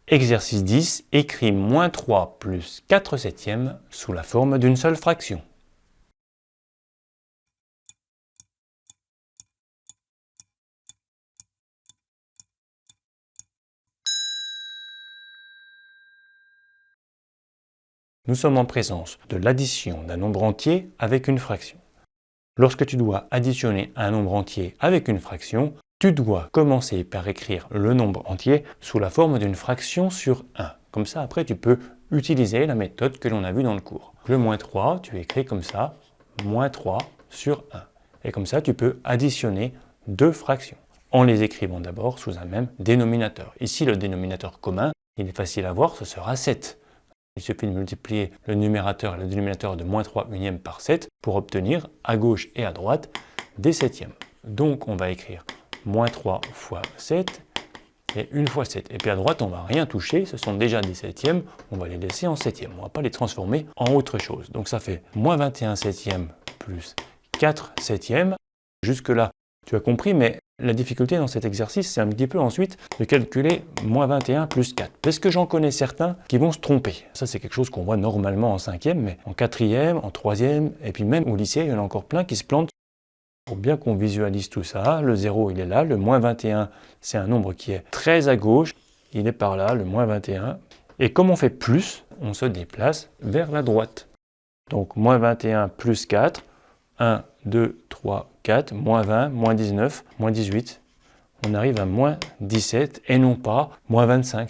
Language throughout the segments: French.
Exercice 10, écris moins 3 plus 4 septièmes sous la forme d'une seule fraction. Nous sommes en présence de l'addition d'un nombre entier avec une fraction. Lorsque tu dois additionner un nombre entier avec une fraction, tu dois commencer par écrire le nombre entier sous la forme d'une fraction sur 1. Comme ça, après, tu peux utiliser la méthode que l'on a vue dans le cours. Le moins 3, tu écris comme ça, moins 3 sur 1. Et comme ça, tu peux additionner deux fractions, en les écrivant d'abord sous un même dénominateur. Ici, le dénominateur commun, il est facile à voir, ce sera 7. Il suffit de multiplier le numérateur et le dénominateur de moins 3 unièmes par 7 pour obtenir à gauche et à droite des septièmes. Donc on va écrire moins 3 fois 7 et 1 fois 7. Et puis à droite, on ne va rien toucher, ce sont déjà des septièmes, on va les laisser en septièmes. On ne va pas les transformer en autre chose. Donc ça fait moins 21 septièmes plus 4 septièmes. Jusque-là, tu as compris, mais la difficulté dans cet exercice, c'est un petit peu ensuite de calculer moins 21 plus 4. Parce que j'en connais certains qui vont se tromper. Ça, c'est quelque chose qu'on voit normalement en 5e, mais en 4e, en 3e, et puis même au lycée, il y en a encore plein qui se plantent. Pour bien qu'on visualise tout ça, le 0, il est là. Le moins 21, c'est un nombre qui est très à gauche. Il est par là, le moins 21. Et comme on fait plus, on se déplace vers la droite. Donc, moins 21 plus 4, 1, 2, 3, 4, moins 20, moins 19, moins 18. On arrive à moins 17 et non pas moins 25.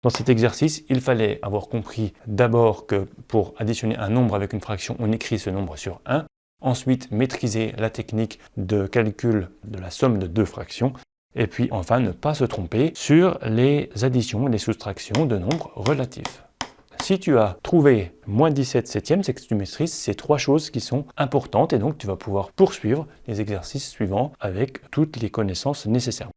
Dans cet exercice, il fallait avoir compris d'abord que pour additionner un nombre avec une fraction, on écrit ce nombre sur 1. Ensuite, maîtriser la technique de calcul de la somme de deux fractions. Et puis enfin, ne pas se tromper sur les additions et les soustractions de nombres relatifs. Si tu as trouvé moins 17 septièmes, c'est que tu maîtrises ces trois choses qui sont importantes et donc tu vas pouvoir poursuivre les exercices suivants avec toutes les connaissances nécessaires.